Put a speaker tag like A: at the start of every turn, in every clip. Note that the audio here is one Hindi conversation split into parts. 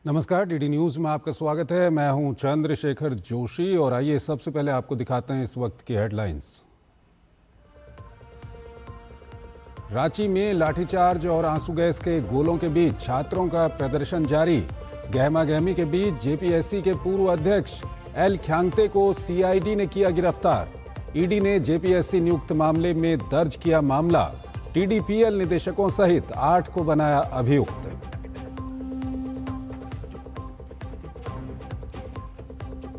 A: नमस्कार, डीडी न्यूज में आपका स्वागत है। मैं हूं चंद्रशेखर जोशी और आइए सबसे पहले आपको दिखाते हैं इस वक्त की हेडलाइंस। रांची में लाठीचार्ज और आंसू गैस के गोलों के बीच छात्रों का प्रदर्शन जारी। गहमागहमी के बीच जेपीएससी के पूर्व अध्यक्ष एल ख्यांगते को सीआईडी ने किया गिरफ्तार। ईडी ने जेपीएससी नियुक्त मामले में दर्ज किया मामला। टीडीपीएल निदेशकों सहित 8 को बनाया अभियुक्त।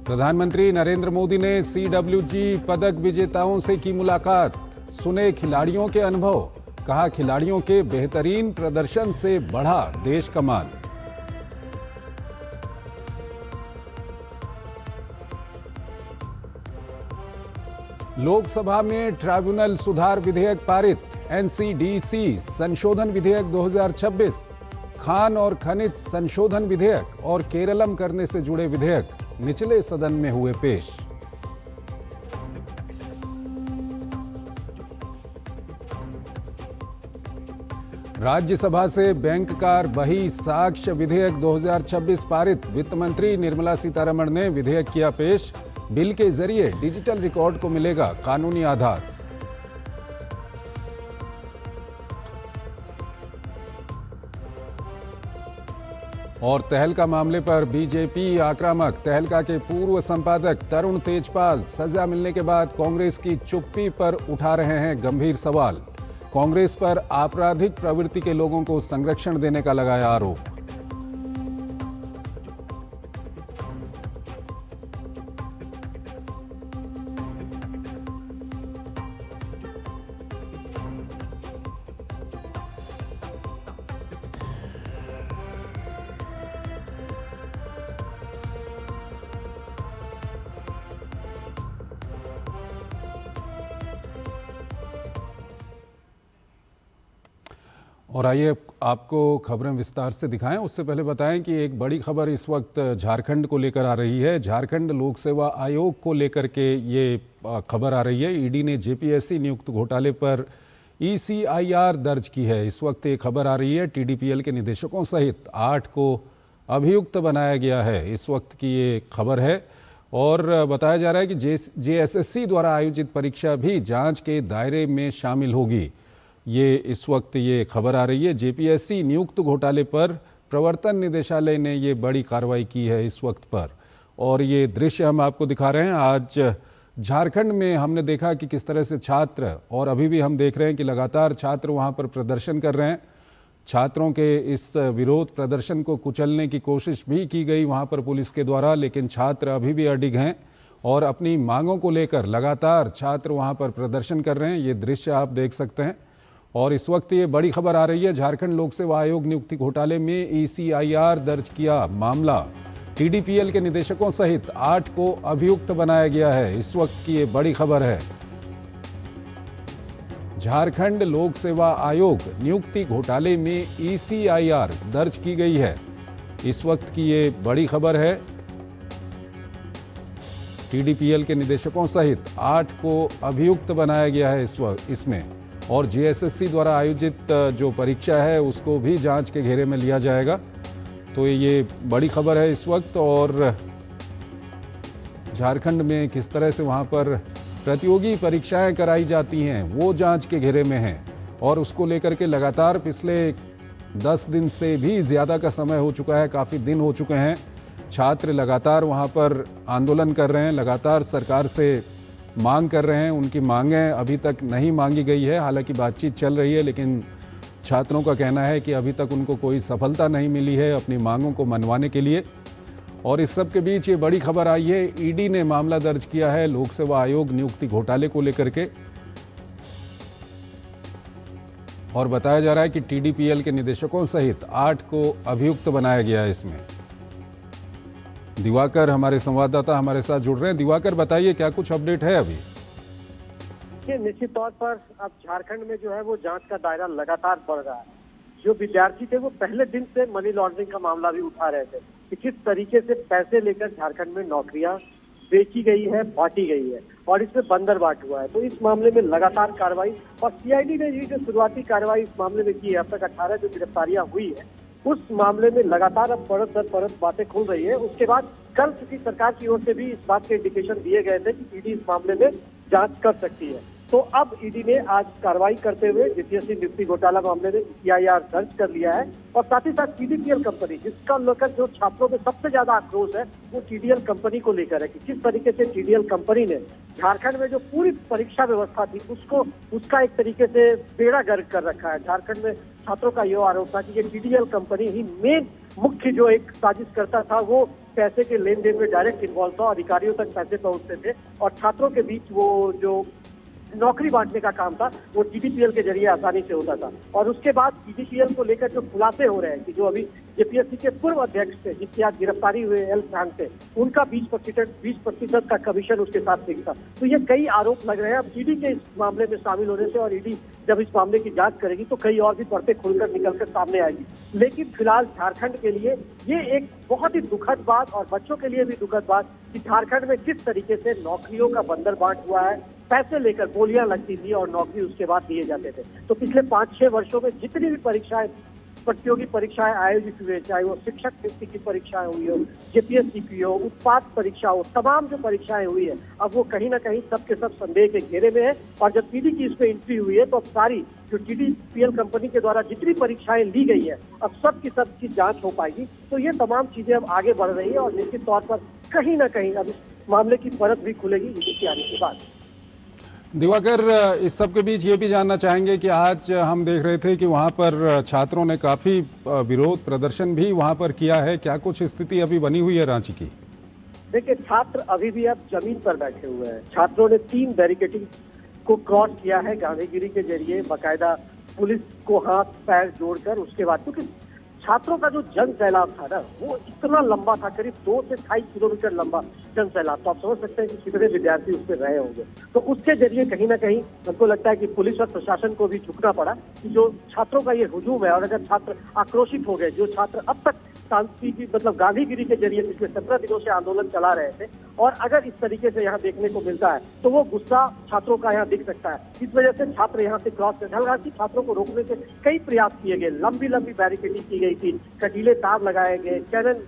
A: प्रधानमंत्री नरेंद्र मोदी ने सीडब्ल्यूजी पदक विजेताओं से की मुलाकात। सुने खिलाड़ियों के अनुभव। कहा, खिलाड़ियों के बेहतरीन प्रदर्शन से बढ़ा देश का मान। लोकसभा में ट्राइब्यूनल सुधार विधेयक पारित। एनसीडीसी संशोधन विधेयक 2026, खान और खनिज संशोधन विधेयक और केरलम करने से जुड़े विधेयक निचले सदन में हुए पेश। राज्यसभा से बैंक कार बही साक्ष्य विधेयक 2026 पारित। वित्त मंत्री निर्मला सीतारमण ने विधेयक किया पेश। बिल के जरिए डिजिटल रिकॉर्ड को मिलेगा कानूनी आधार। और तहलका मामले पर बीजेपी आक्रामक। तहलका के पूर्व संपादक तरुण तेजपाल सजा मिलने के बाद कांग्रेस की चुप्पी पर उठा रहे हैं गंभीर सवाल। कांग्रेस पर आपराधिक प्रवृत्ति के लोगों को संरक्षण देने का लगाया आरोप। और आइए आपको खबरें विस्तार से दिखाएं। उससे पहले बताएं कि एक बड़ी खबर इस वक्त झारखंड को लेकर आ रही है। झारखंड लोक सेवा आयोग को लेकर के ये खबर आ रही है। ईडी ने जेपीएससी नियुक्त घोटाले पर ईसीआईआर दर्ज की है। इस वक्त ये खबर आ रही है, टीडीपीएल के निदेशकों सहित 8 को अभियुक्त बनाया गया है। इस वक्त की ये खबर है और बताया जा रहा है कि जेएसएससी द्वारा आयोजित परीक्षा भी जाँच के दायरे में शामिल होगी। ये इस वक्त ये खबर आ रही है। जेपीएससी नियुक्त घोटाले पर प्रवर्तन निदेशालय ने ये बड़ी कार्रवाई की है इस वक्त पर। और ये दृश्य हम आपको दिखा रहे हैं। आज झारखंड में हमने देखा कि किस तरह से छात्र, और अभी भी हम देख रहे हैं कि लगातार छात्र वहाँ पर प्रदर्शन कर रहे हैं। छात्रों के इस विरोध प्रदर्शन को कुचलने की कोशिश भी की गई वहाँ पर पुलिस के द्वारा, लेकिन छात्र अभी भी अडिग हैं और अपनी मांगों को लेकर लगातार छात्र वहाँ पर प्रदर्शन कर रहे हैं। ये दृश्य आप देख सकते हैं। और इस वक्त ये बड़ी खबर आ रही है, झारखंड लोक सेवा आयोग नियुक्ति घोटाले में ईसीआईआर दर्ज किया मामला। टीडीपीएल के निदेशकों सहित 8 को अभियुक्त बनाया गया है। इस वक्त की ये बड़ी खबर है। झारखंड लोक सेवा आयोग नियुक्ति घोटाले में ईसीआईआर दर्ज की गई है। इस वक्त की ये बड़ी खबर है। टीडीपीएल के निदेशकों सहित 8 को अभियुक्त बनाया गया है इस वक्त इसमें। और जेएसएससी द्वारा आयोजित जो परीक्षा है उसको भी जांच के घेरे में लिया जाएगा। तो ये बड़ी खबर है इस वक्त। और झारखंड में किस तरह से वहाँ पर प्रतियोगी परीक्षाएं कराई जाती हैं वो जांच के घेरे में हैं। और उसको लेकर के लगातार पिछले 10 दिन से भी ज़्यादा का समय हो चुका है, काफ़ी दिन हो चुके हैं। छात्र लगातार वहाँ पर आंदोलन कर रहे हैं, लगातार सरकार से मांग कर रहे हैं। उनकी मांगें अभी तक नहीं मांगी गई है। हालांकि बातचीत चल रही है, लेकिन छात्रों का कहना है कि अभी तक उनको कोई सफलता नहीं मिली है अपनी मांगों को मनवाने के लिए। और इस सब के बीच ये बड़ी खबर आई है, ईडी ने मामला दर्ज किया है लोक सेवा आयोग नियुक्ति घोटाले को लेकर के। और बताया जा रहा है कि टीडीपीएल के निदेशकों सहित 8 को अभियुक्त बनाया गया है इसमें। दिवाकर हमारे संवाददाता हमारे साथ जुड़ रहे हैं। दिवाकर, बताइए क्या कुछ अपडेट है अभी?
B: निश्चित तौर पर अब झारखंड में जो है वो जांच का दायरा लगातार बढ़ रहा है। जो विद्यार्थी थे वो पहले दिन से मनी लॉन्ड्रिंग का मामला भी उठा रहे थे कि किस तरीके से पैसे लेकर झारखंड में नौकरियां बेची गई है, बांटी गई है और इसमें बंदरबाट हुआ है। तो इस मामले में लगातार कार्रवाई और सीआईडी ने ये जो शुरुआती कार्रवाई इस मामले में की है, अब तक 18 जो गिरफ्तारियां हुई है उस मामले में लगातार अब परत दर परत बातें खुल रही है। उसके बाद कल चूंकि सरकार की ओर से भी इस बात के इंडिकेशन दिए गए थे कि ईडी इस मामले में जांच कर सकती है, तो अब ईडी ने आज कार्रवाई करते हुए जेपीएससी नियुक्ति घोटाला मामले में EIR दर्ज कर लिया है और साथ ही साथ TDPL कंपनी, जिसका लेकर जो छात्रों में सबसे ज्यादा आक्रोश है वो TDL कंपनी को लेकर है कि किस तरीके से TDL कंपनी ने झारखंड में जो पूरी परीक्षा व्यवस्था थी उसका एक तरीके से बेड़ा गर्क कर रखा है। झारखंड में छात्रों का यह आरोप था कि ये TDL कंपनी ही मेन मुख्य जो एक साजिश करता था, वो पैसे के लेन देन में डायरेक्ट इन्वॉल्व था, अधिकारियों तक पैसे पहुंचते थे और छात्रों के बीच वो जो नौकरी बांटने का काम था वो TDPL के जरिए आसानी से होता था। और उसके बाद TDPL को लेकर जो खुलासे हो रहे हैं कि जो अभी जेपीएससी के पूर्व अध्यक्ष थे जिसकी आज गिरफ्तारी हुए एल फ्रांक थे, उनका 20% का कमीशन उसके साथ फिक्स था। तो ये कई आरोप लग रहे हैं। अब ईडी के इस मामले में शामिल होने से और ईडी जब इस मामले की जांच करेगी तो कई और भी परतें खुलकर निकलकर सामने आएगी। लेकिन फिलहाल झारखंड के लिए ये एक बहुत ही दुखद बात और बच्चों के लिए भी दुखद बात कि झारखंड में किस तरीके से नौकरियों का बंदरबांट हुआ है। पैसे लेकर बोलियां लगती थी और नौकरी उसके बाद दिए जाते थे। तो पिछले 5-6 वर्षों में जितनी भी परीक्षाएं, प्रतियोगी परीक्षाएं आयोजित हुए, चाहे वो शिक्षक नियुक्ति की परीक्षाएं हुई हो, जेपीएससी की हो, उत्पाद परीक्षा हो, तमाम जो परीक्षाएं हुई है अब वो कहीं ना कहीं सब के सब संदेह के घेरे में है। और जब ईडी की इसमें एंट्री हुई है तो अब सारी जो TDPL कंपनी के द्वारा जितनी परीक्षाएं ली गई है अब सब की जांच हो पाएगी। तो ये तमाम चीजें अब आगे बढ़ रही है और निश्चित तौर पर कहीं ना कहीं अब इस मामले की परत भी खुलेगी ईडी के आने के बाद।
A: दिवाकर, इस सब के बीच ये भी जानना चाहेंगे कि आज हम देख रहे थे कि वहाँ पर छात्रों ने काफ़ी विरोध प्रदर्शन भी वहाँ पर किया है। क्या कुछ स्थिति अभी बनी हुई है रांची की?
B: देखिए, छात्र अभी भी अब जमीन पर बैठे हुए हैं। छात्रों ने 3 बैरिकेडिंग को क्रॉस किया है गांधीगिरी के जरिए, बाकायदा पुलिस को हाथ पैर जोड़कर। उसके बाद क्योंकि छात्रों का जो जन सैलाब था ना वो इतना लंबा था, करीब 2 से 2.5 किलोमीटर लंबा जन सैलाब। तो आप समझ सकते हैं कि कितने विद्यार्थी उस पर रहे होंगे। तो उसके जरिए कहीं ना कहीं हमको लगता है कि पुलिस और प्रशासन को भी झुकना पड़ा कि जो छात्रों का ये हुजूम है और अगर छात्र आक्रोशित हो गए, जो छात्र अब तक शांति की मतलब गांधीगिरी के जरिए पिछले 17 दिनों से आंदोलन चला रहे थे, और अगर इस तरीके से यहाँ देखने को मिलता है तो वो गुस्सा छात्रों का यहाँ दिख सकता है। इस वजह से छात्र यहाँ से क्रॉस कर, हालांकि छात्रों को रोकने के कई प्रयास किए गए, लंबी लंबी बैरिकेडिंग की गई थी, कटीले तार लगाए गए, कैनन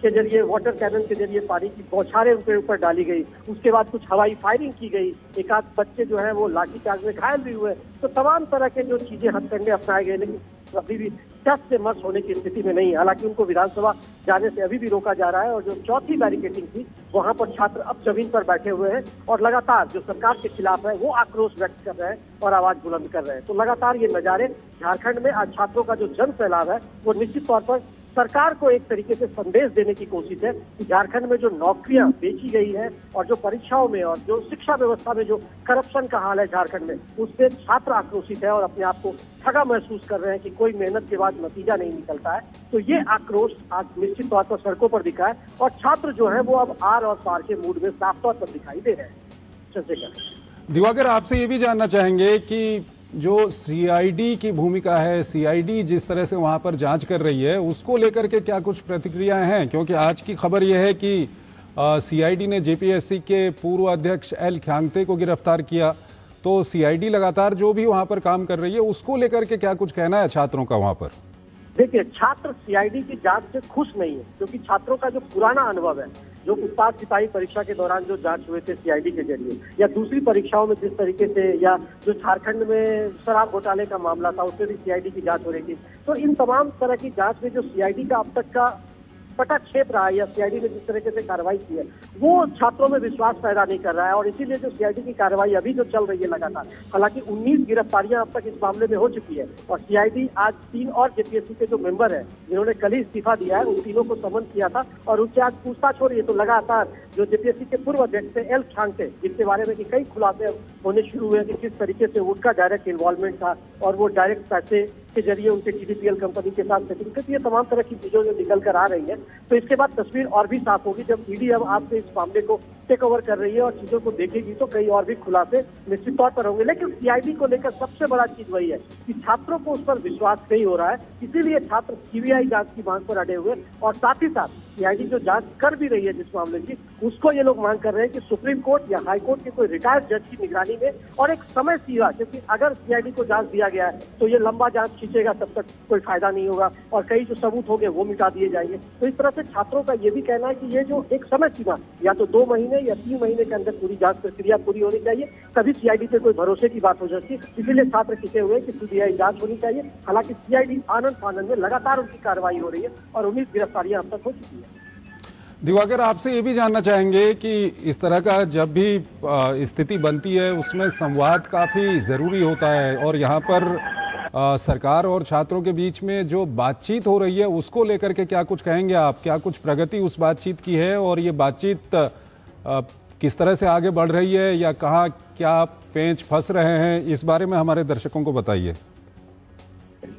B: के जरिए, वाटर कैनन के जरिए पानी की बौछारें उनके ऊपर डाली गई। उसके बाद कुछ हवाई फायरिंग की गई, एक आध बच्चे जो है वो लाठीचार्ज में घायल भी हुए। तो तमाम तरह के जो चीजें हथकंडे अपनाए गए, लेकिन अभी भी टस से मस होने की स्थिति में नहीं है। हालांकि उनको विधानसभा जाने से अभी भी रोका जा रहा है और जो चौथी बैरिकेडिंग थी वहां पर छात्र अब जमीन पर बैठे हुए हैं और लगातार जो सरकार के खिलाफ है वो आक्रोश व्यक्त कर रहे हैं और आवाज बुलंद कर रहे हैं। तो लगातार ये नजारे झारखंड में आज छात्रों का जो जन सैलाब है वो निश्चित तौर पर सरकार को एक तरीके से संदेश देने की कोशिश है कि झारखंड में जो नौकरियां बेची गई है और जो परीक्षाओं में और जो शिक्षा व्यवस्था में जो करप्शन का हाल है झारखंड में, उससे छात्र आक्रोशित है और अपने आप को ठगा महसूस कर रहे हैं कि कोई मेहनत के बाद नतीजा नहीं निकलता है। तो ये आक्रोश आज निश्चित तौर पर सड़कों पर दिखा है और छात्र जो है वो अब आर और पार के मूड में साफ तौर पर दिखाई दे रहे हैं। चंद्रशेखर,
A: दिवाकर, आपसे ये भी जानना चाहेंगे कि जो सीआईडी की भूमिका है, सीआईडी जिस तरह से वहां पर जांच कर रही है, उसको लेकर के क्या कुछ प्रतिक्रियाएं हैं? क्योंकि आज की खबर यह है कि सीआईडी ने जेपीएससी के पूर्व अध्यक्ष एल ख्यांगते को गिरफ्तार किया। तो सीआईडी लगातार जो भी वहां पर काम कर रही है उसको लेकर के क्या कुछ कहना है छात्रों का वहां पर?
B: देखिए, छात्र सीआईडी की जांच से खुश नहीं है क्योंकि छात्रों का जो पुराना अनुभव है, जो उत्पाद सिपाही परीक्षा के दौरान जो जांच हुए थे सीआईडी के जरिए, या दूसरी परीक्षाओं में जिस तरीके से, या जो झारखंड में शराब घोटाले का मामला था उसमें भी सीआईडी की जांच हो रही थी। तो इन तमाम तरह की जांच में जो सीआईडी का अब तक का पटाक्षेप रहा है या सीआईडी ने जिस तरीके से कार्रवाई की है वो छात्रों में विश्वास पैदा नहीं कर रहा है। और इसीलिए जो सीआईडी की कार्रवाई अभी जो चल रही है लगातार, हालांकि 19 गिरफ्तारियां अब तक इस मामले में हो चुकी है और सीआईडी आज 3 और जेपीएससी के जो मेंबर है जिन्होंने कल ही इस्तीफा दिया है उन तीनों को समन किया था और उनसे आज पूछताछ हो रही है। तो लगातार जो जेपीएससी के पूर्व अध्यक्ष थे एल ख्यांगते, जिसके बारे में कि कई खुलासे होने शुरू हुए कि किस तरीके से उनका डायरेक्ट इन्वॉल्वमेंट था और वो डायरेक्ट पैसे के जरिए उनके TDPL कंपनी के साथ सेटिंग करती है, तमाम तरह की चीजों जो निकल कर आ रही है। तो इसके बाद तस्वीर और भी साफ होगी जब ईडी अब आपसे इस मामले को टेक ओवर कर रही है और चीजों को देखेगी तो कई और भी खुलासे निश्चित तौर पर होंगे। लेकिन सीआईडी को लेकर सबसे बड़ा चीज वही है कि छात्रों को उस पर विश्वास नहीं हो रहा है, इसीलिए छात्र सीबीआई जांच की मांग पर अड़े हुए और साथ ही साथ सीआईडी जो जांच कर भी रही है जिस मामले की, उसको ये लोग मांग कर रहे हैं कि सुप्रीम कोर्ट या हाई कोर्ट के कोई रिटायर्ड जज की निगरानी में और एक समय सीमा, क्योंकि अगर सीआईडी को जांच दिया गया है तो ये लंबा जांच खींचेगा, तब तक कोई फायदा नहीं होगा और कई जो सबूत होंगे वो मिटा दिए जाएंगे। तो इस तरह से छात्रों का ये भी कहना है कि ये जो एक समय सीमा या तो 2 महीने या 3 महीने के अंदर पूरी जांच प्रक्रिया पूरी होनी चाहिए, तभी सीआईडी पे कोई भरोसे की बात हो सकती है। इसीलिए छात्र टिके हुए कि सीबीआई जांच होनी चाहिए। हालांकि सीआईडी आनंद फानंद में लगातार उनकी कार्रवाई हो रही है और 19 गिरफ्तारियां अब तक हो चुकी है।
A: दिवाकर, आपसे ये भी जानना चाहेंगे कि इस तरह का जब भी स्थिति बनती है उसमें संवाद काफ़ी ज़रूरी होता है, और यहाँ पर सरकार और छात्रों के बीच में जो बातचीत हो रही है उसको लेकर के क्या कुछ कहेंगे आप? क्या कुछ प्रगति उस बातचीत की है, और ये बातचीत किस तरह से आगे बढ़ रही है, या कहाँ क्या पेंच फंस रहे हैं, इस बारे में हमारे दर्शकों को बताइए।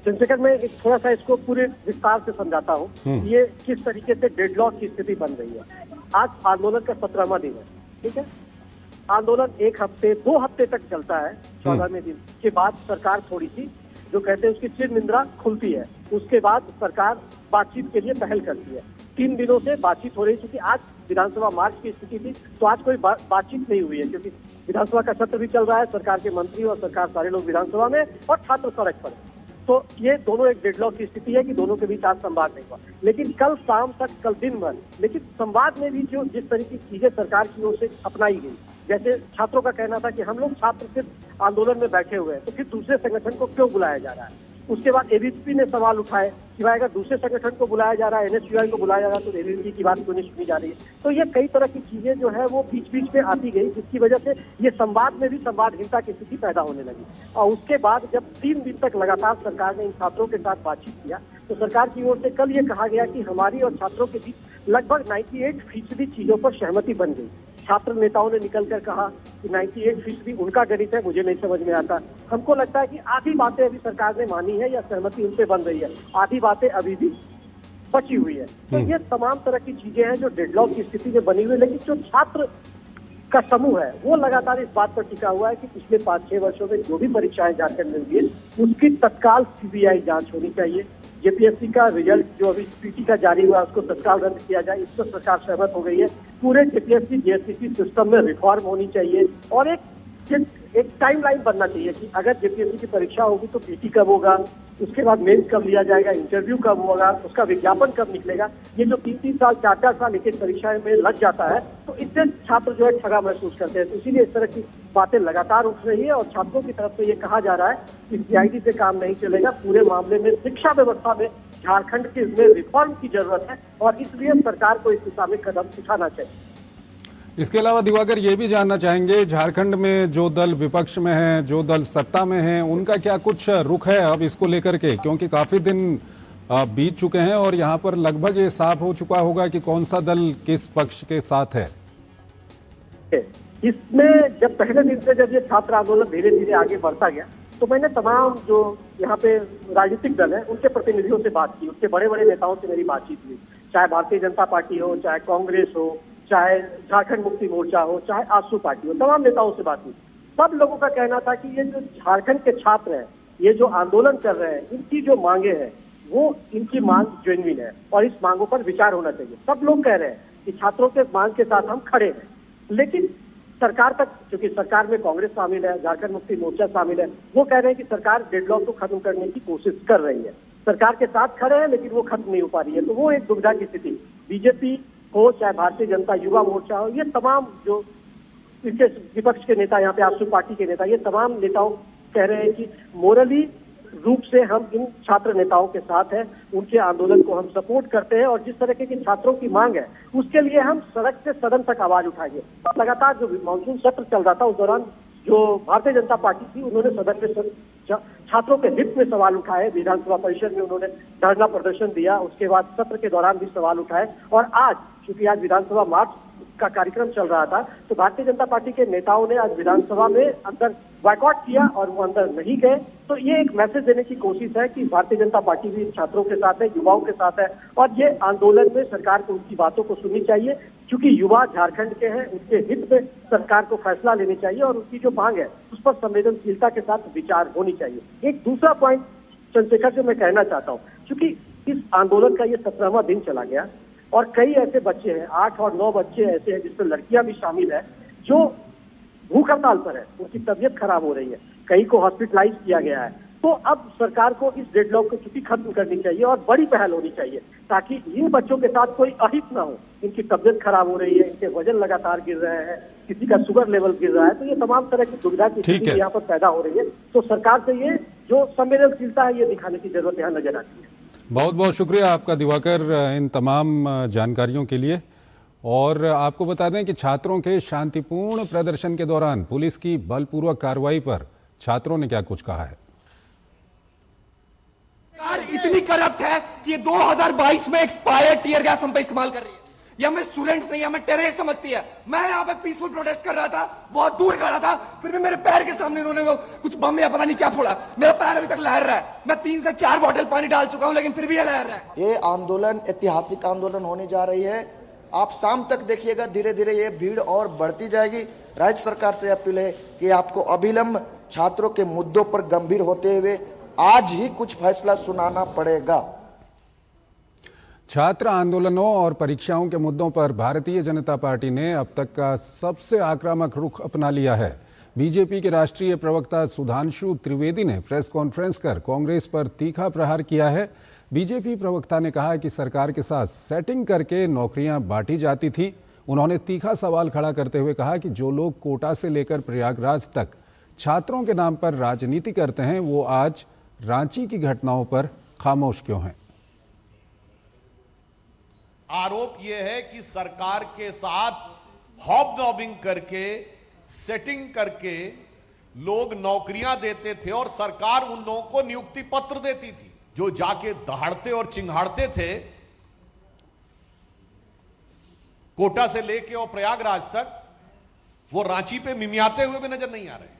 B: चंद्रशेखर, मैं थोड़ा सा इसको पूरे विस्तार से समझाता हूँ ये किस तरीके से डेडलॉक की स्थिति बन रही है। आज आंदोलन का 17वां दिन है, ठीक है। आंदोलन 1 हफ्ते 2 हफ्ते तक चलता है। 14वें दिन के बाद सरकार थोड़ी सी जो कहते हैं उसकी चिर निंद्रा खुलती है। उसके बाद सरकार बातचीत के लिए पहल करती है। 3 दिनों से बातचीत हो रही, क्योंकि आज विधानसभा मार्च की स्थिति थी तो आज कोई बातचीत नहीं हुई है, क्योंकि विधानसभा का सत्र भी चल रहा है, सरकार के मंत्री और सरकार सारे लोग विधानसभा में और छात्र सड़क पर है। तो ये दोनों एक डेडलॉक की स्थिति है कि दोनों के बीच आज संवाद नहीं हुआ। लेकिन कल शाम तक, कल दिन भर, लेकिन संवाद में भी जो जिस तरह की चीजें सरकार की ओर से अपनाई गई, जैसे छात्रों का कहना था कि हम लोग छात्र सिर्फ आंदोलन में बैठे हुए हैं, तो फिर दूसरे संगठन को क्यों बुलाया जा रहा है। उसके बाद एबीवीपी ने सवाल उठाए कि भाई अगर दूसरे संगठन को बुलाया जा रहा है, एनएसयूआई को बुलाया जा रहा है, तो एबीवीपी की बात क्यों नहीं सुनी जा रही है। तो ये कई तरह की चीजें जो है वो बीच बीच में आती गई, जिसकी वजह से ये संवाद में भी संवादहीनता की स्थिति पैदा होने लगी। और उसके बाद जब 3 दिन तक लगातार सरकार ने इन छात्रों के साथ बातचीत किया, तो सरकार की ओर से कल ये कहा गया कि हमारी और छात्रों के बीच लगभग 98% चीजों पर सहमति बन गई। छात्र नेताओं ने निकलकर कहा कि 98% उनका गणित है, मुझे नहीं समझ में आता। हमको लगता है कि आधी बातें अभी सरकार ने मानी है या सहमति उनसे बन रही है, आधी बातें अभी भी बची हुई है। तो ये तमाम तरह की चीजें हैं जो डेडलॉक की स्थिति में बनी हुई है। लेकिन जो छात्र का समूह है वो लगातार इस बात पर टिका हुआ है कि पिछले 5-6 वर्षों में जो भी परीक्षाएं झारखंड में हुई है उसकी तत्काल सीबीआई जांच होनी चाहिए। जेपीएससी का रिजल्ट जो अभी पीटी का जारी हुआ उसको तत्काल रद्द किया जाए, इस पर सरकार सहमत हो गई है। पूरे जेपीएससी जेएससीसी सिस्टम में रिफॉर्म होनी चाहिए और एक टाइमलाइन बनना चाहिए कि अगर जेपीएससी की परीक्षा होगी तो पीटी कब होगा, उसके बाद मेंस कब लिया जाएगा, इंटरव्यू कब होगा, उसका विज्ञापन कब निकलेगा। ये जो 3-3 साल 4-4 साल एक एक परीक्षा में लग जाता है तो इससे छात्र जो है ठगा महसूस करते हैं। तो इसीलिए इस तरह की बातें लगातार उठ रही है और छात्रों की तरफ से ये कहा जा रहा है कि सीआईडी से काम नहीं चलेगा। पूरे मामले में शिक्षा व्यवस्था में झारखंड के इसमें रिफॉर्म की जरूरत है और इसलिए सरकार को इस दिशा में कदम उठाना चाहिए।
A: इसके अलावा दिवाकर ये भी जानना चाहेंगे, झारखंड में जो दल विपक्ष में है, जो दल सत्ता में है, उनका क्या कुछ रुख है अब इसको लेकर के, क्योंकि काफी दिन बीत चुके हैं और यहाँ पर लगभग ये साफ हो चुका होगा कि कौन सा दल किस पक्ष के साथ है।
B: इसमें जब पहले दिन से जब ये छात्र आंदोलन धीरे धीरे आगे बढ़ता गया तो मैंने तमाम जो यहाँ पे राजनीतिक दल है उनके प्रतिनिधियों से बात की, उसके बड़े बड़े नेताओं से मेरी बातचीत हुई, चाहे भारतीय जनता पार्टी हो, चाहे कांग्रेस हो, चाहे झारखंड मुक्ति मोर्चा हो, चाहे आजसू पार्टी हो, तमाम नेताओं से बात हुई। सब लोगों का कहना था कि ये जो झारखंड के छात्र हैं, ये जो आंदोलन कर रहे हैं, इनकी जो मांगे हैं वो इनकी मांग जेन्युइन है और इस मांगों पर विचार होना चाहिए। सब लोग कह रहे हैं कि छात्रों के मांग के साथ हम खड़े हैं, लेकिन सरकार तक, क्योंकि सरकार में कांग्रेस शामिल है, झारखंड मुक्ति मोर्चा शामिल है, वो कह रहे हैं कि सरकार डेडलॉक को खत्म करने की कोशिश कर रही है। सरकार के साथ खड़े हैं लेकिन वो खत्म नहीं हो पा रही है। तो वो एक दुविधा की स्थिति, बीजेपी हो चाहे भारतीय जनता युवा मोर्चा हो, ये तमाम जो इनके विपक्ष के नेता, यहाँ पे आजसू पार्टी के नेता, ये तमाम नेताओं कह रहे हैं कि मोरली रूप से हम इन छात्र नेताओं के साथ हैं, उनके आंदोलन को हम सपोर्ट करते हैं और जिस तरह की छात्रों की मांग है उसके लिए हम सड़क से सदन तक आवाज उठाएंगे। लगातार जो मानसून सत्र चल रहा था उस दौरान जो भारतीय जनता पार्टी थी उन्होंने सदन में छात्रों के हित में सवाल उठाए, विधानसभा परिषद में उन्होंने धरना प्रदर्शन दिया, उसके बाद सत्र के दौरान भी सवाल उठाए और आज क्योंकि आज विधानसभा मार्च का कार्यक्रम चल रहा था तो भारतीय जनता पार्टी के नेताओं ने आज विधानसभा में अंदर बॉयकॉट किया और वो अंदर नहीं गए। तो ये एक मैसेज देने की कोशिश है कि भारतीय जनता पार्टी भी छात्रों के साथ है, युवाओं के साथ है और ये आंदोलन में सरकार को उनकी बातों को सुननी चाहिए, क्योंकि युवा झारखंड के हैं, उनके हित में सरकार को फैसला लेनी चाहिए और उनकी जो मांग है उस पर संवेदनशीलता के साथ विचार होनी चाहिए। एक दूसरा पॉइंट चंद्रशेखर जो मैं कहना चाहता हूँ, क्योंकि इस आंदोलन का ये 17वां दिन चला गया, और कई ऐसे बच्चे हैं, 8 और 9 बच्चे ऐसे हैं जिसमें लड़कियां भी शामिल है, जो भूख हड़ताल पर है, उनकी तबीयत खराब हो रही है, कई को हॉस्पिटलाइज किया गया है। तो अब सरकार को इस डेडलॉक को छुट्टी खत्म करनी चाहिए और बड़ी पहल होनी चाहिए, ताकि इन बच्चों के साथ कोई अहित ना हो। इनकी तबीयत खराब हो रही है, इनके वजन लगातार गिर रहे हैं, किसी का शुगर लेवल गिर रहा है, तो ये तमाम तरह की दुविधा की स्थिति यहाँ पर पैदा हो रही है। तो सरकार से ये जो संवेदनशीलता है ये दिखाने की जरूरत यहाँ नजर आती है।
A: बहुत बहुत शुक्रिया आपका दिवाकर इन तमाम जानकारियों के लिए। और आपको बता दें कि छात्रों के शांतिपूर्ण प्रदर्शन के दौरान पुलिस की बलपूर्वक कार्रवाई पर छात्रों ने क्या कुछ कहा है।
C: इतनी करप्ट है कि ये 2022 में एक्सपायर्ड टीयर गैस हम पे इस्तेमाल कर रही है। ये हमें स्टूडेंट्स नहीं, हमें टेररिस्ट समझती है। मैं यहाँ पे पीसफुल प्रोटेस्ट कर रहा था, बहुत दूर खड़ा था, फिर भी मेरे पैर के सामने इन्होंने वो कुछ बम या पता नहीं क्या फोड़ा। मेरा पैर अभी तक लहर रहा है। मैं 3 से 4 बोतल पानी डाल चुका हूँ, लेकिन फिर भी ये लहर रहा है।
D: ये आंदोलन ऐतिहासिक आंदोलन होने जा रही है। आप शाम तक देखिएगा, धीरे धीरे ये भीड़ और बढ़ती जाएगी। राज्य सरकार से अपील है कि आपको अविलंब छात्रों के मुद्दों पर गंभीर होते हुए आज ही कुछ फैसला सुनाना पड़ेगा।
A: छात्र आंदोलनों और परीक्षाओं के मुद्दों पर भारतीय जनता पार्टी ने अब तक का सबसे आक्रामक रुख अपना लिया है। बीजेपी के राष्ट्रीय प्रवक्ता सुधांशु त्रिवेदी ने प्रेस कॉन्फ्रेंस कर कांग्रेस पर तीखा प्रहार किया है। बीजेपी प्रवक्ता ने कहा कि सरकार के साथ सेटिंग करके नौकरियां बांटी जाती थी। उन्होंने तीखा सवाल खड़ा करते हुए कहा कि जो लोग कोटा से लेकर प्रयागराज तक छात्रों के नाम पर राजनीति करते हैं, वो आज रांची की घटनाओं पर खामोश क्यों हैं।
E: आरोप यह है कि सरकार के साथ हॉबनॉबिंग करके, सेटिंग करके लोग नौकरियां देते थे और सरकार उन लोगों को नियुक्ति पत्र देती थी। जो जाके दहाड़ते और चिंगाड़ते थे कोटा से लेके और प्रयागराज तक, वो रांची पे मिमियाते हुए भी नजर नहीं आ रहे।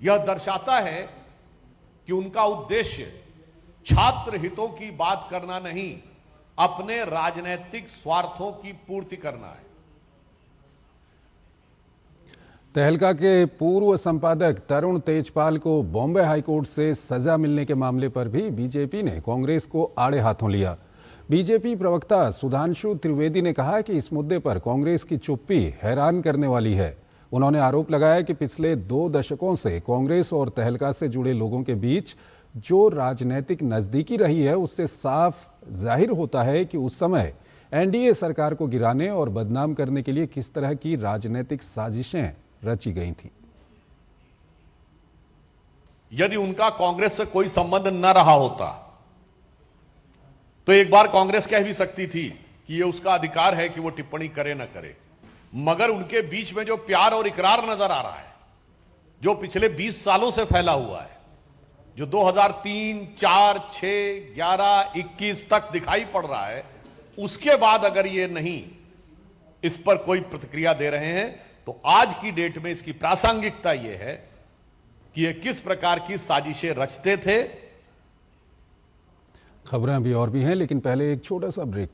E: यह दर्शाता है कि उनका उद्देश्य छात्र हितों की बात करना नहीं, अपने राजनीतिक स्वार्थों की पूर्ति करना है।
A: तहलका के पूर्व संपादक तरुण तेजपाल को बॉम्बे हाईकोर्ट से सजा मिलने के मामले पर भी बीजेपी ने कांग्रेस को आड़े हाथों लिया। बीजेपी प्रवक्ता सुधांशु त्रिवेदी ने कहा कि इस मुद्दे पर कांग्रेस की चुप्पी हैरान करने वाली है। उन्होंने आरोप लगाया कि पिछले 2 दशकों से कांग्रेस और तहलका से जुड़े लोगों के बीच जो राजनीतिक नजदीकी रही है, उससे साफ जाहिर होता है कि उस समय एनडीए सरकार को गिराने और बदनाम करने के लिए किस तरह की राजनीतिक साजिशें रची गई थी।
E: यदि उनका कांग्रेस से कोई संबंध न रहा होता तो एक बार कांग्रेस कह भी सकती थी कि यह उसका अधिकार है कि वो टिप्पणी करे न करे। मगर उनके बीच में जो प्यार और इकरार नजर आ रहा है, जो पिछले 20 सालों से फैला हुआ है, जो 2003, 4, 6, 11, 21 तक दिखाई पड़ रहा है, उसके बाद अगर ये नहीं इस पर कोई प्रतिक्रिया दे रहे हैं, तो आज की डेट में इसकी प्रासंगिकता यह है कि ये किस प्रकार की साजिशें रचते थे।
A: खबरें अभी और भी हैं, लेकिन पहले एक छोटा सा ब्रेक।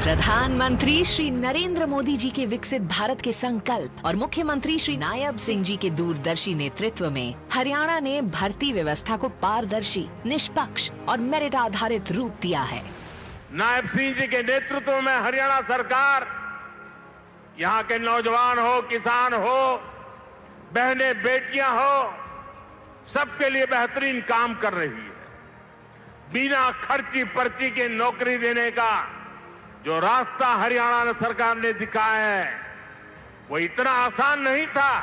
F: प्रधानमंत्री श्री नरेंद्र मोदी जी के विकसित भारत के संकल्प और मुख्यमंत्री श्री नायब सिंह जी के दूरदर्शी नेतृत्व में हरियाणा ने भर्ती व्यवस्था को पारदर्शी, निष्पक्ष और मेरिट आधारित रूप दिया है।
G: नायब सिंह जी के नेतृत्व में हरियाणा सरकार यहाँ के नौजवान हो, किसान हो, बहनें बेटियां हो, सबके लिए बेहतरीन काम कर रही है। बिना खर्ची पर्ची के नौकरी देने का जो रास्ता हरियाणा सरकार ने दिखाया है, वो इतना आसान नहीं था।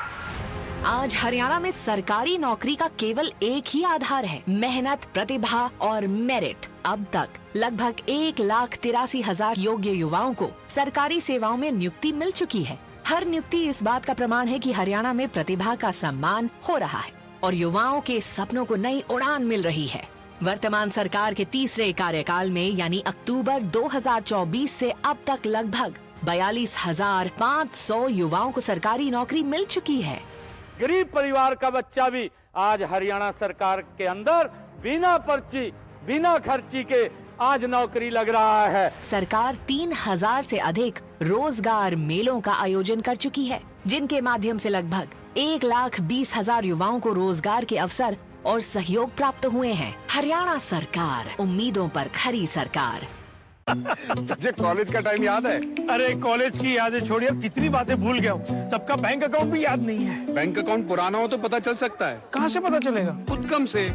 F: आज हरियाणा में सरकारी नौकरी का केवल एक ही आधार है, मेहनत, प्रतिभा और मेरिट। अब तक लगभग 1,83,000 योग्य युवाओं को सरकारी सेवाओं में नियुक्ति मिल चुकी है। हर नियुक्ति इस बात का प्रमाण है कि हरियाणा में प्रतिभा का सम्मान हो रहा है और युवाओं के सपनों को नई उड़ान मिल रही है। वर्तमान सरकार के तीसरे कार्यकाल में यानी अक्टूबर 2024 से अब तक लगभग 42,500 युवाओं को सरकारी नौकरी मिल चुकी है।
G: गरीब परिवार का बच्चा भी आज हरियाणा सरकार के अंदर बिना पर्ची, बिना खर्ची के आज नौकरी लग रहा है।
F: सरकार 3,000 से अधिक रोजगार मेलों का आयोजन कर चुकी है, जिनके माध्यम से लगभग 1,20,000 युवाओं को रोजगार के अवसर और सहयोग प्राप्त हुए हैं। हरियाणा सरकार, उम्मीदों पर खरी सरकार।
H: तुझे कॉलेज का टाइम याद है?
I: अरे कॉलेज की यादें छोड़िए, कितनी बातें भूल गया हूँ। सबका बैंक अकाउंट भी याद नहीं है।
H: बैंक अकाउंट पुराना हो तो पता चल सकता है।
I: कहाँ से पता चलेगा?
H: उद्गम से।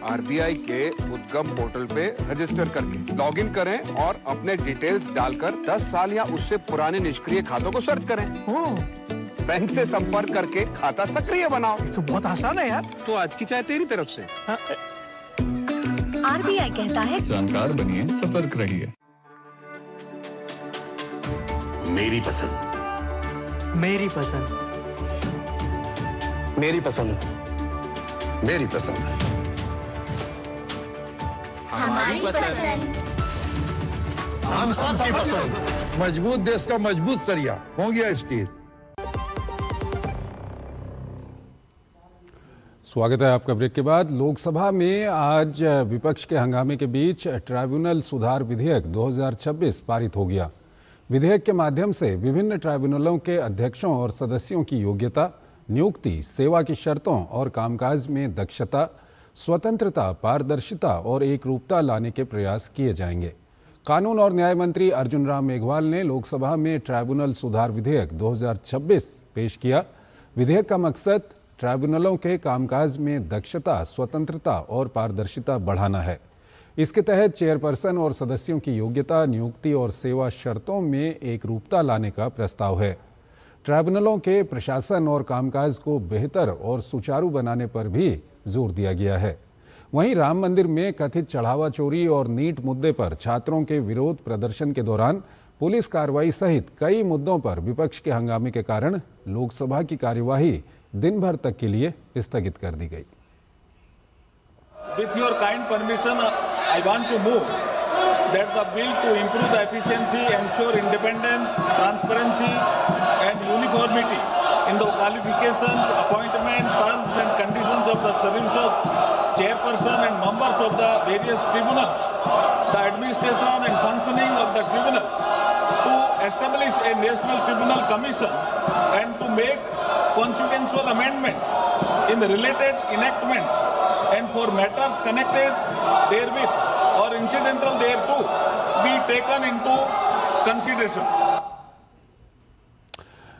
H: आरबीआई के उद्गम पोर्टल पे रजिस्टर करके लॉगिन करें और अपने डिटेल्स डालकर 10 साल या उससे पुराने निष्क्रिय खातों को सर्च करें। बैंक से संपर्क करके खाता सक्रिय बनाओ।
I: ये तो बहुत आसान है यार।
H: तो आज की चाय तेरी तरफ से।
J: आरबीआई कहता है
K: जानकार बनिए, सतर्क रहिए।
L: मेरी पसंद,
I: मेरी पसंद,
L: मेरी पसंद, मेरी पसंद,
J: हमारी पसंद,
L: हम सबकी पसंद।
M: मजबूत देश का मजबूत सरिया हो गया स्टील।
A: स्वागत है आपका ब्रेक के बाद। लोकसभा में आज विपक्ष के हंगामे के बीच ट्राइब्यूनल सुधार विधेयक 2026 पारित हो गया। विधेयक के माध्यम से विभिन्न ट्राइब्यूनलों के अध्यक्षों और सदस्यों की योग्यता, नियुक्ति, सेवा की शर्तों और कामकाज में दक्षता, स्वतंत्रता, पारदर्शिता और एकरूपता लाने के प्रयास किए जाएंगे। कानून और न्याय मंत्री अर्जुन राम मेघवाल ने लोकसभा में ट्राइब्यूनल सुधार विधेयक 2026 पेश किया। विधेयक का मकसद ट्राइब्यूनलों के कामकाज में दक्षता, स्वतंत्रता और पारदर्शिता बढ़ाना है। इसके तहत चेयरपर्सन और सदस्यों की योग्यता, नियुक्ति और सेवा शर्तों में एकरूपता लाने का प्रस्ताव है। ट्राइब्यूनलों के प्रशासन और कामकाज को बेहतर और सुचारू बनाने पर भी जोर दिया गया है। वहीं राम मंदिर में कथित चढ़ावा चोरी और नीट मुद्दे पर छात्रों के विरोध प्रदर्शन के दौरान पुलिस कार्रवाई सहित कई मुद्दों पर विपक्ष के हंगामे के कारण लोकसभा की कार्यवाही दिन भर तक के लिए स्थगित कर दी गई।
I: With your kind permission, I want to move that the bill to improve the efficiency, ensure independence, transparency and uniformity in the qualifications, appointment, terms and conditions of the service of chairperson and members of the various tribunals, the administration and functioning of the tribunals, to establish a national tribunal commission and to make consequential amendment in the related enactments and for matters connected therewith or incidental thereto be taken into consideration.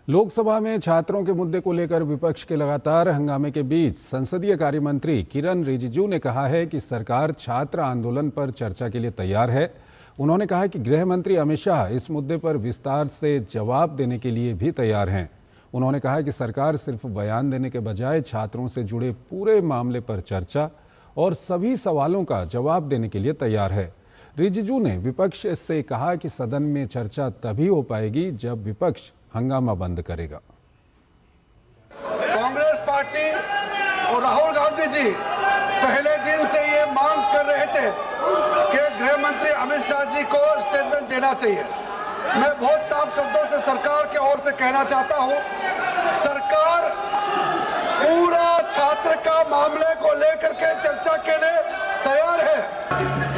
A: Lok Sabha में छात्रों के मुद्दे को लेकर विपक्ष के लगातार हंगामे के बीच संसदीय कार्य मंत्री किरण रिजिजू ने कहा है कि सरकार छात्र आंदोलन पर चर्चा के लिए तैयार है। उन्होंने कहा कि गृह मंत्री अमित शाह इस मुद्दे पर विस्तार से जवाब देने के लिए भी तैयार हैं। उन्होंने कहा कि सरकार सिर्फ बयान देने के बजाय छात्रों से जुड़े पूरे मामले पर चर्चा और सभी सवालों का जवाब देने के लिए तैयार है। रिजिजू ने विपक्ष से कहा कि सदन में चर्चा तभी हो पाएगी जब विपक्ष हंगामा बंद करेगा।
N: कांग्रेस पार्टी और राहुल गांधी जी पहले दिन से ये मांग कर रहे थे कि गृह मंत्री अमित शाह जी को स्टेटमेंट देना चाहिए। मैं बहुत साफ शब्दों से सरकार के ओर से कहना चाहता हूं, सरकार पूरा छात्र का मामले को लेकर के चर्चा के लिए तैयार है।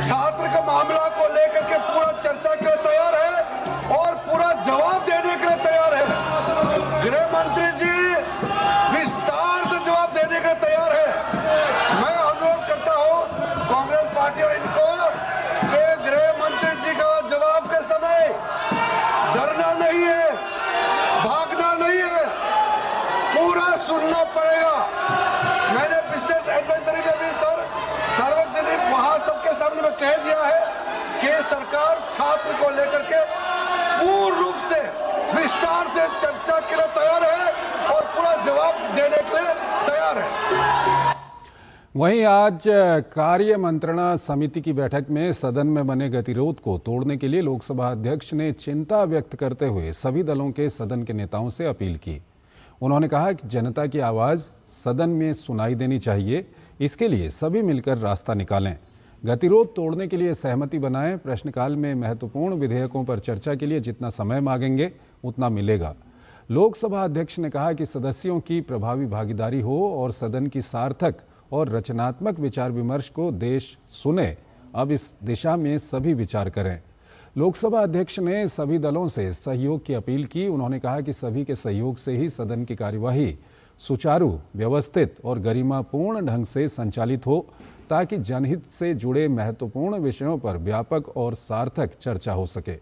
N: छात्र का मामला को लेकर के पूरा चर्चा के लिए तैयार है और पूरा जवाब देने के लिए तैयार है। गृह मंत्री जी विस्तार से जवाब देने के लिए तैयार है। मैं अनुरोध करता हूं कांग्रेस पार्टी और इनको कि गृह मंत्री जी का जवाब के समय डरना नहीं है, भागना नहीं है, पूरा सुनना पड़ेगा। मैंने बिजनेस एडवाइजरी में भी सार्वजनिक वहां सबके सामने में कह दिया है कि सरकार छात्र को लेकर के पूर्ण रूप से विस्तार से चर्चा के लिए तैयार है और पूरा जवाब देने के लिए तैयार है।
A: वहीं आज कार्य मंत्रणा समिति की बैठक में सदन में बने गतिरोध को तोड़ने के लिए लोकसभा अध्यक्ष ने चिंता व्यक्त करते हुए सभी दलों के सदन के नेताओं से अपील की। उन्होंने कहा कि जनता की आवाज़ सदन में सुनाई देनी चाहिए, इसके लिए सभी मिलकर रास्ता निकालें, गतिरोध तोड़ने के लिए सहमति बनाएं। प्रश्नकाल में महत्वपूर्ण विधेयकों पर चर्चा के लिए जितना समय मांगेंगे उतना मिलेगा। लोकसभा अध्यक्ष ने कहा कि सदस्यों की प्रभावी भागीदारी हो और सदन की सार्थक और रचनात्मक विचार विमर्श को देश सुने। अब इस दिशा में सभी विचार करें। लोकसभा अध्यक्ष ने सभी दलों से सहयोग की अपील की। उन्होंने कहा कि सभी के सहयोग से ही सदन की कार्यवाही सुचारू, व्यवस्थित और गरिमापूर्ण ढंग से संचालित हो ताकि जनहित से जुड़े महत्वपूर्ण विषयों पर व्यापक और सार्थक चर्चा हो सके।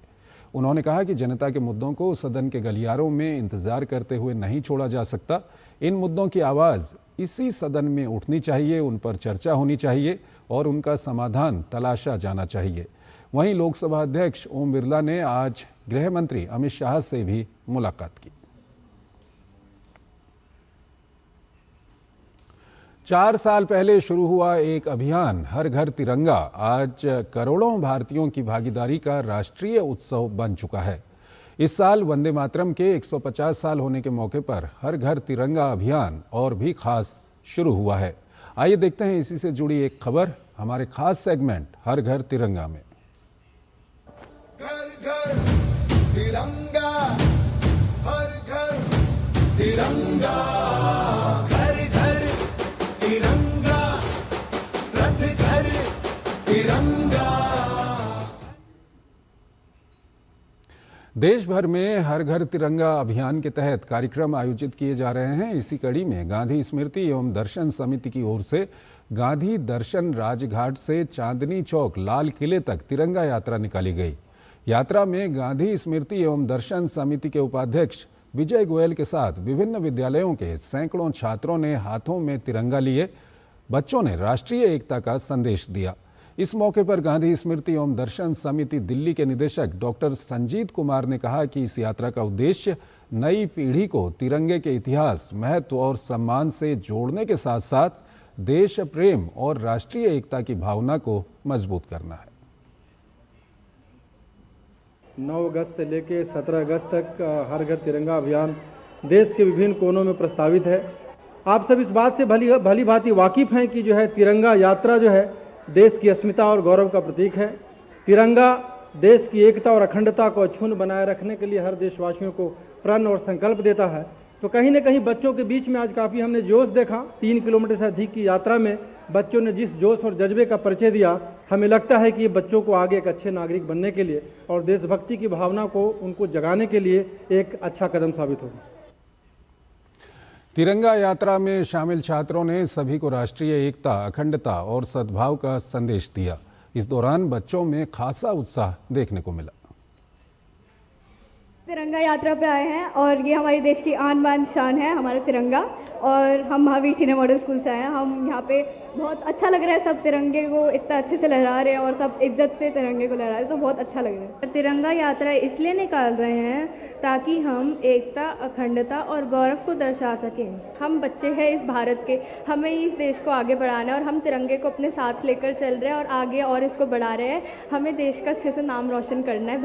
A: उन्होंने कहा कि जनता के मुद्दों को सदन के गलियारों में इंतजार करते हुए नहीं छोड़ा जा सकता। इन मुद्दों की आवाज़ इसी सदन में उठनी चाहिए, उन पर चर्चा होनी चाहिए और उनका समाधान तलाशा जाना चाहिए। वहीं लोकसभा अध्यक्ष ओम बिरला ने आज गृह मंत्री अमित शाह से भी मुलाकात की। 4 साल पहले शुरू हुआ एक अभियान हर घर तिरंगा आज करोड़ों भारतीयों की भागीदारी का राष्ट्रीय उत्सव बन चुका है। इस साल वंदे मातरम के 150 साल होने के मौके पर हर घर तिरंगा अभियान और भी खास शुरू हुआ है। आइए देखते हैं इसी से जुड़ी एक खबर हमारे खास सेगमेंट हर घर तिरंगा में।
O: घर घर तिरंगा, हर घर तिरंगा, घर घर तिरंगा, रथ घर तिरंगा।
A: देश भर में हर घर तिरंगा अभियान के तहत कार्यक्रम आयोजित किए जा रहे हैं। इसी कड़ी में गांधी स्मृति एवं दर्शन समिति की ओर से गांधी दर्शन राजघाट से चांदनी चौक लाल किले तक तिरंगा यात्रा निकाली गई। यात्रा में गांधी स्मृति एवं दर्शन समिति के उपाध्यक्ष विजय गोयल के साथ विभिन्न विद्यालयों के सैकड़ों छात्रों ने हाथों में तिरंगा लिए बच्चों ने राष्ट्रीय एकता का संदेश दिया। इस मौके पर गांधी स्मृति एवं दर्शन समिति दिल्ली के निदेशक डॉक्टर संजीत कुमार ने कहा कि इस यात्रा का उद्देश्य नई पीढ़ी को तिरंगे के इतिहास, महत्व और सम्मान से जोड़ने के साथ साथ देश प्रेम और राष्ट्रीय एकता की भावना को मजबूत करना है।
P: 9 अगस्त से लेकर 17 अगस्त तक हर घर तिरंगा अभियान देश के विभिन्न कोनों में प्रस्तावित है। आप सब इस बात से भली भांति वाकिफ़ हैं कि जो है तिरंगा यात्रा जो है देश की अस्मिता और गौरव का प्रतीक है। तिरंगा देश की एकता और अखंडता को अक्षुण्ण बनाए रखने के लिए हर देशवासियों को प्रण और संकल्प देता है। तो कहीं न कहीं बच्चों के बीच में आज काफ़ी हमने जोश देखा। 3 किलोमीटर से अधिक की यात्रा में बच्चों ने जिस जोश और जज्बे का परिचय दिया, हमें लगता है कि ये बच्चों को आगे एक अच्छे नागरिक बनने के लिए और देशभक्ति की भावना को उनको जगाने के लिए एक अच्छा कदम साबित होगा।
A: तिरंगा यात्रा में शामिल छात्रों ने सभी को राष्ट्रीय एकता, अखंडता और सद्भाव का संदेश दिया। इस दौरान बच्चों में खासा उत्साह देखने को मिला।
Q: तिरंगा यात्रा पे आए हैं और ये हमारे देश की आन बान शान है, हमारा तिरंगा। और हम महावीर सीनियर मॉडल स्कूल से आए हैं। हम यहाँ पे बहुत अच्छा लग रहा है, सब तिरंगे को इतना अच्छे से लहरा रहे हैं और सब इज्जत से तिरंगे को लहरा रहे हैं, तो बहुत अच्छा लग रहा है।
R: तिरंगा यात्रा इसलिए निकाल रहे हैं ताकि हम एकता, अखंडता और गौरव को दर्शा सकें। हम बच्चे हैं इस भारत के, हमें इस देश को आगे बढ़ाना है और हम तिरंगे को अपने साथ लेकर चल रहे हैं और आगे और इसको बढ़ा रहे हैं। हमें देश का अच्छे से नाम रोशन करना है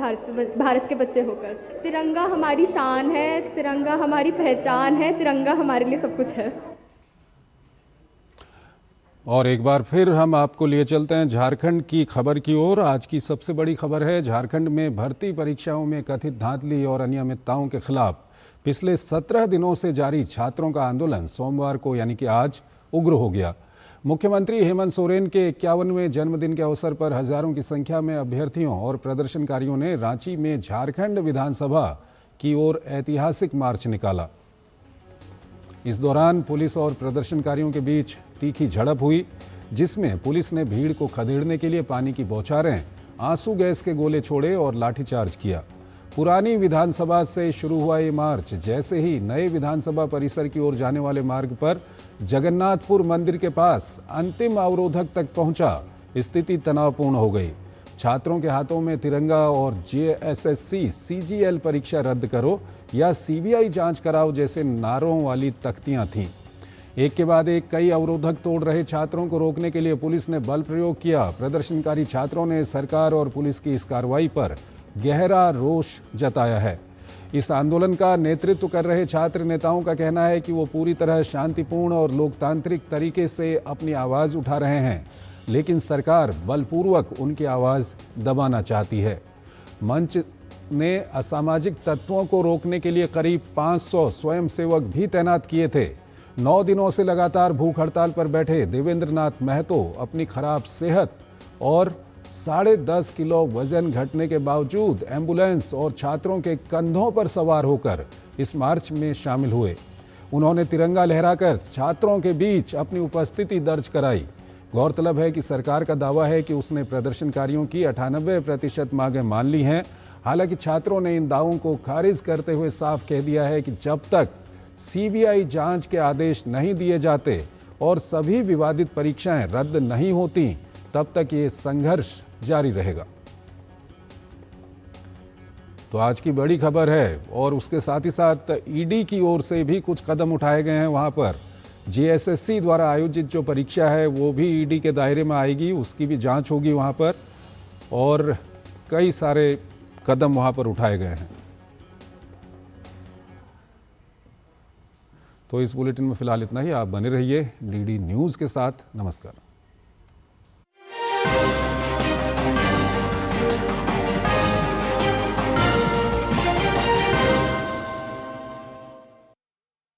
R: भारत के बच्चे होकर। तिरंगा हमारी शान है, तिरंगा हमारी पहचान है, तिरंगा हमारे लिए सब कुछ है।
A: और एक बार फिर हम आपको लिए चलते हैं झारखंड की खबर की ओर। आज की सबसे बड़ी खबर है झारखंड में भर्ती परीक्षाओं में कथित धांधली और अनियमितताओं के खिलाफ पिछले 17 दिनों से जारी छात्रों का आंदोलन सोमवार को यानी कि आज उग्र हो गया। मुख्यमंत्री हेमंत सोरेन के 51वें जन्मदिन के अवसर पर हजारों की संख्या में अभ्यर्थियों और प्रदर्शनकारियों ने रांची में झारखंड विधानसभा की ओर ऐतिहासिक मार्च निकाला। इस दौरान पुलिस और प्रदर्शनकारियों के बीच तीखी झड़प हुई, जिसमें पुलिस ने भीड़ को खदेड़ने के लिए पानी की बौछारें, आंसू गैस के गोले छोड़े और लाठीचार्ज किया। पुरानी विधानसभा से शुरू हुआ ये मार्च जैसे ही नए विधानसभा परिसर की ओर जाने वाले मार्ग पर जगन्नाथपुर मंदिर के पास अंतिम अवरोधक तक पहुंचा, स्थिति तनावपूर्ण हो गई। छात्रों के हाथों में तिरंगा और JSSC CGL परीक्षा रद्द करो या CBI जांच कराओ जैसे नारों वाली तख्तियां थीं। एक के बाद एक कई अवरोधक तोड़ रहे छात्रों को रोकने के लिए पुलिस ने बल प्रयोग किया। प्रदर्शनकारी छात्रों ने सरकार और पुलिस की इस कार्रवाई पर गहरा रोष जताया है। इस आंदोलन का नेतृत्व कर रहे छात्र नेताओं का कहना है कि वो पूरी तरह शांतिपूर्ण और लोकतांत्रिक तरीके से अपनी आवाज़ उठा रहे हैं, लेकिन सरकार बलपूर्वक उनकी आवाज़ दबाना चाहती है। मंच ने असामाजिक तत्वों को रोकने के लिए करीब 500 स्वयंसेवक भी तैनात किए थे। 9 दिनों से लगातार भूख हड़ताल पर बैठे देवेंद्र नाथ महतो अपनी खराब सेहत और 10.5 किलो वजन घटने के बावजूद एम्बुलेंस और छात्रों के कंधों पर सवार होकर इस मार्च में शामिल हुए। उन्होंने तिरंगा लहराकर छात्रों के बीच अपनी उपस्थिति दर्ज कराई। गौरतलब है कि सरकार का दावा है कि उसने प्रदर्शनकारियों की 98% मांगें मान ली हैं। हालांकि छात्रों ने इन दावों को खारिज करते हुए साफ कह दिया है कि जब तक सीबीआई जांच के आदेश नहीं दिए जाते और सभी विवादित परीक्षाएं रद्द नहीं होती, तब तक ये संघर्ष जारी रहेगा। तो आज की बड़ी खबर है और उसके साथ ही साथ ईडी की ओर से भी कुछ कदम उठाए गए हैं। वहां पर जेएसएससी द्वारा आयोजित जो परीक्षा है वो भी ईडी के दायरे में आएगी, उसकी भी जांच होगी वहां पर, और कई सारे कदम वहां पर उठाए गए हैं। तो इस बुलेटिन में फिलहाल इतना ही। आप बने रहिए डीडी न्यूज़ के साथ। नमस्कार।